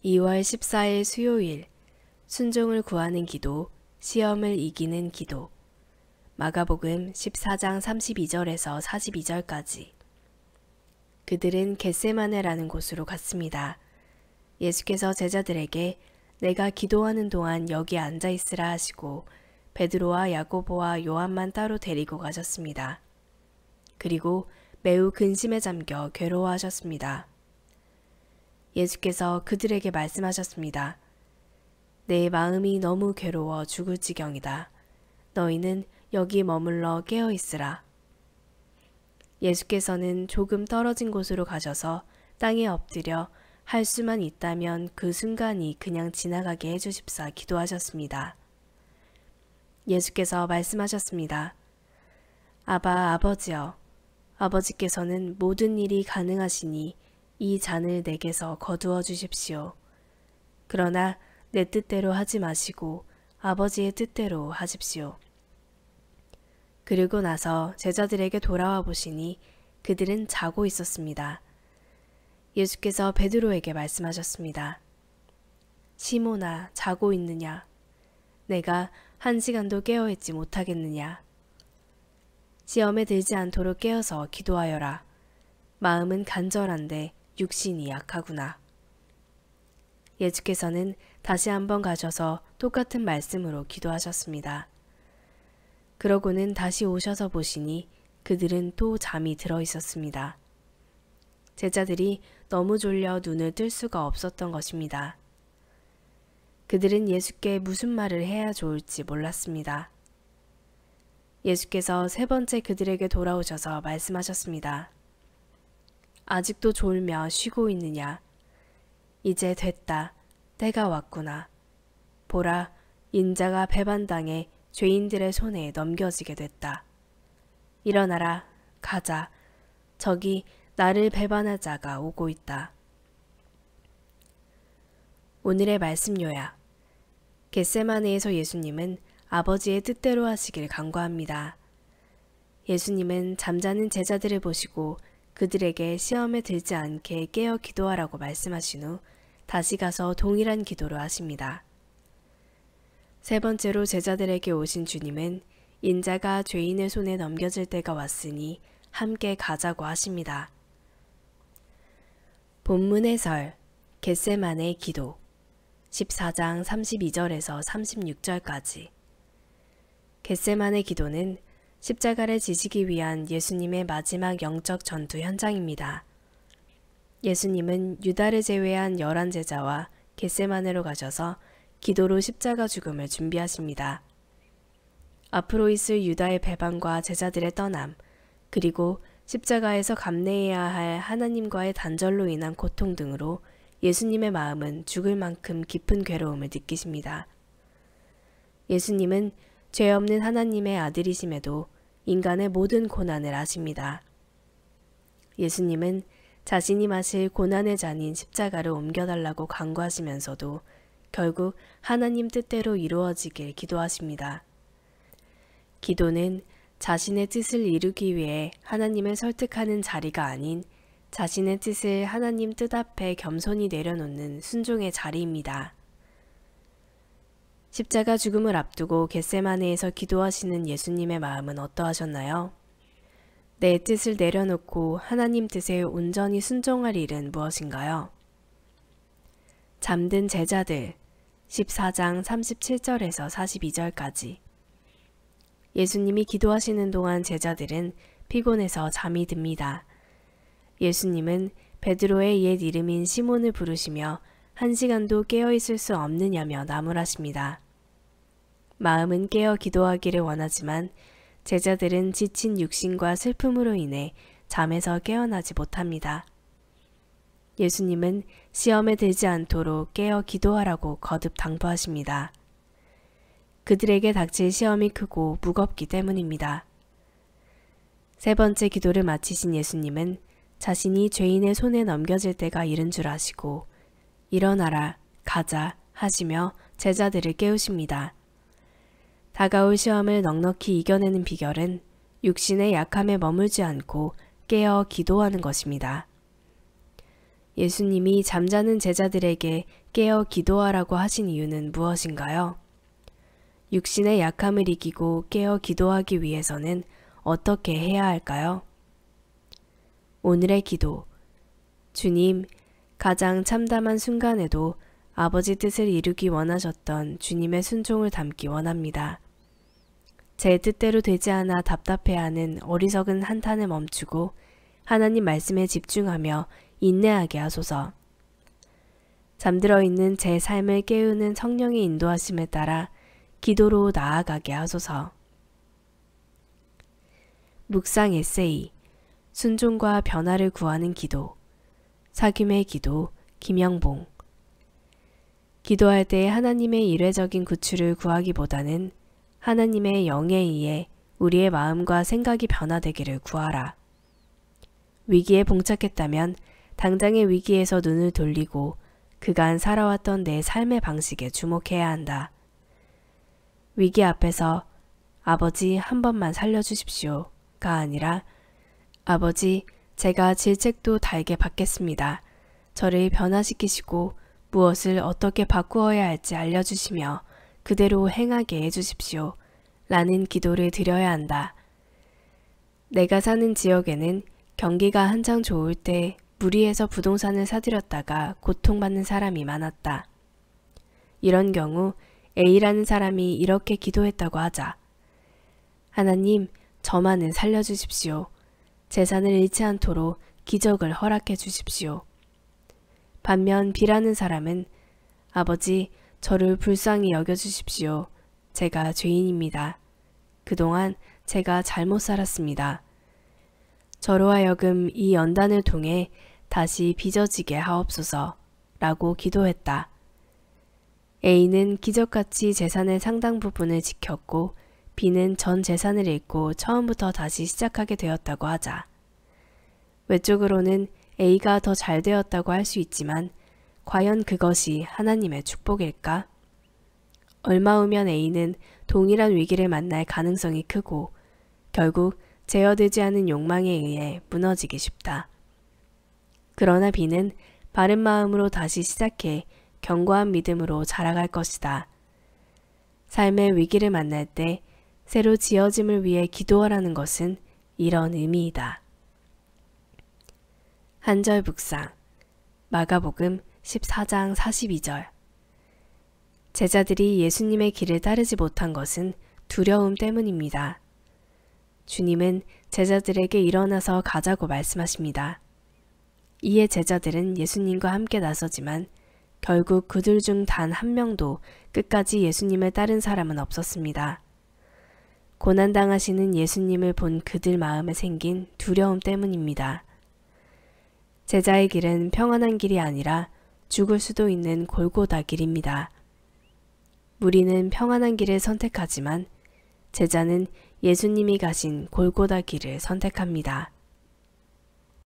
2월 14일 수요일 순종을 구하는 기도, 시험을 이기는 기도. 마가복음 14장 32절에서 42절까지. 그들은 겟세마네라는 곳으로 갔습니다. 예수께서 제자들에게 내가 기도하는 동안 여기 앉아 있으라 하시고 베드로와 야고보와 요한만 따로 데리고 가셨습니다. 그리고 매우 근심에 잠겨 괴로워하셨습니다. 예수께서 그들에게 말씀하셨습니다. 내 마음이 너무 괴로워 죽을 지경이다. 너희는 여기 머물러 깨어 있으라. 예수께서는 조금 떨어진 곳으로 가셔서 땅에 엎드려 할 수만 있다면 그 순간이 그냥 지나가게 해주십사 기도하셨습니다. 예수께서 말씀하셨습니다. 아바 아버지여, 아버지께서는 모든 일이 가능하시니 이 잔을 내게서 거두어 주십시오. 그러나 내 뜻대로 하지 마시고 아버지의 뜻대로 하십시오. 그리고 나서 제자들에게 돌아와 보시니 그들은 자고 있었습니다. 예수께서 베드로에게 말씀하셨습니다. 시몬아, 자고 있느냐? 내가 1시간도 깨어있지 못하겠느냐? 시험에 들지 않도록 깨어서 기도하여라. 마음은 간절한데 육신이 약하구나. 예수께서는 다시 한번 가셔서 똑같은 말씀으로 기도하셨습니다. 그러고는 다시 오셔서 보시니 그들은 또 잠이 들어 있었습니다. 제자들이 너무 졸려 눈을 뜰 수가 없었던 것입니다. 그들은 예수께 무슨 말을 해야 좋을지 몰랐습니다. 예수께서 세 번째 그들에게 돌아오셔서 말씀하셨습니다. 아직도 졸며 쉬고 있느냐? 이제 됐다. 때가 왔구나. 보라, 인자가 배반당해 죄인들의 손에 넘겨지게 됐다. 일어나라, 가자. 저기 나를 배반할 자가 오고 있다. 오늘의 말씀 요약. 겟세마네에서 예수님은 아버지의 뜻대로 하시길 간구합니다. 예수님은 잠자는 제자들을 보시고 그들에게 시험에 들지 않게 깨어 기도하라고 말씀하신 후 다시 가서 동일한 기도를 하십니다. 세 번째로 제자들에게 오신 주님은 인자가 죄인의 손에 넘겨질 때가 왔으니 함께 가자고 하십니다. 본문 해설, 겟세마네 기도 14장 32절에서 36절까지. 겟세마네 기도는 십자가를 지시기 위한 예수님의 마지막 영적 전투 현장입니다. 예수님은 유다를 제외한 11제자와 겟세마네로 가셔서 기도로 십자가 죽음을 준비하십니다. 앞으로 있을 유다의 배반과 제자들의 떠남, 그리고 십자가에서 감내해야 할 하나님과의 단절로 인한 고통 등으로 예수님의 마음은 죽을 만큼 깊은 괴로움을 느끼십니다. 예수님은 죄 없는 하나님의 아들이심에도 인간의 모든 고난을 아십니다. 예수님은 자신이 마실 고난의 잔인 십자가를 옮겨달라고 간구하시면서도 결국 하나님 뜻대로 이루어지길 기도하십니다. 기도는 자신의 뜻을 이루기 위해 하나님을 설득하는 자리가 아닌 자신의 뜻을 하나님 뜻 앞에 겸손히 내려놓는 순종의 자리입니다. 십자가 죽음을 앞두고 겟세마네에서 기도하시는 예수님의 마음은 어떠하셨나요? 내 뜻을 내려놓고 하나님 뜻에 온전히 순종할 일은 무엇인가요? 잠든 제자들 14장 37절에서 42절까지. 예수님이 기도하시는 동안 제자들은 피곤해서 잠이 듭니다. 예수님은 베드로의 옛 이름인 시몬을 부르시며 1시간도 깨어있을 수 없느냐며 나무라십니다. 마음은 깨어 기도하기를 원하지만 제자들은 지친 육신과 슬픔으로 인해 잠에서 깨어나지 못합니다. 예수님은 시험에 들지 않도록 깨어 기도하라고 거듭 당부하십니다. 그들에게 닥칠 시험이 크고 무겁기 때문입니다. 세 번째 기도를 마치신 예수님은 자신이 죄인의 손에 넘겨질 때가 이른 줄 아시고 일어나라, 가자 하시며 제자들을 깨우십니다. 다가올 시험을 넉넉히 이겨내는 비결은 육신의 약함에 머물지 않고 깨어 기도하는 것입니다. 예수님이 잠자는 제자들에게 깨어 기도하라고 하신 이유는 무엇인가요? 육신의 약함을 이기고 깨어 기도하기 위해서는 어떻게 해야 할까요? 오늘의 기도. 주님, 가장 참담한 순간에도 아버지 뜻을 이루기 원하셨던 주님의 순종을 담기 원합니다. 제 뜻대로 되지 않아 답답해하는 어리석은 한탄을 멈추고 하나님 말씀에 집중하며 인내하게 하소서. 잠들어 있는 제 삶을 깨우는 성령의 인도하심에 따라 기도로 나아가게 하소서. 묵상 에세이, 순종과 변화를 구하는 기도, 사귐의 기도, 김영봉. 기도할 때 하나님의 일회적인 구출을 구하기보다는 하나님의 영에 의해 우리의 마음과 생각이 변화되기를 구하라. 위기에 봉착했다면 당장의 위기에서 눈을 돌리고 그간 살아왔던 내 삶의 방식에 주목해야 한다. 위기 앞에서 아버지 한 번만 살려주십시오가 아니라 아버지, 제가 질책도 달게 받겠습니다. 저를 변화시키시고 무엇을 어떻게 바꾸어야 할지 알려주시며 그대로 행하게 해주십시오. 라는 기도를 드려야 한다. 내가 사는 지역에는 경기가 한창 좋을 때 무리해서 부동산을 사들였다가 고통받는 사람이 많았다. 이런 경우 A라는 사람이 이렇게 기도했다고 하자. 하나님, 저만은 살려주십시오. 재산을 잃지 않도록 기적을 허락해 주십시오. 반면 B라는 사람은 아버지, 저를 불쌍히 여겨주십시오. 제가 죄인입니다. 그동안 제가 잘못 살았습니다. 저로 하여금 이 연단을 통해 다시 빚어지게 하옵소서 라고 기도했다. A는 기적같이 재산의 상당 부분을 지켰고 B는 전 재산을 잃고 처음부터 다시 시작하게 되었다고 하자. 외적으로는 A가 더 잘 되었다고 할 수 있지만 과연 그것이 하나님의 축복일까? 얼마 후면 A는 동일한 위기를 만날 가능성이 크고 결국 제어되지 않은 욕망에 의해 무너지기 쉽다. 그러나 B는 바른 마음으로 다시 시작해 견고한 믿음으로 자라갈 것이다. 삶의 위기를 만날 때 새로 지어짐을 위해 기도하라는 것은 이런 의미이다. 한절 묵상. 마가복음 14장 42절. 제자들이 예수님의 길을 따르지 못한 것은 두려움 때문입니다. 주님은 제자들에게 일어나서 가자고 말씀하십니다. 이에 제자들은 예수님과 함께 나서지만 결국 그들 중 단 한 명도 끝까지 예수님을 따른 사람은 없었습니다. 고난당하시는 예수님을 본 그들 마음에 생긴 두려움 때문입니다. 제자의 길은 평안한 길이 아니라 죽을 수도 있는 골고다 길입니다. 무리는 평안한 길을 선택하지만 제자는 예수님이 가신 골고다 길을 선택합니다.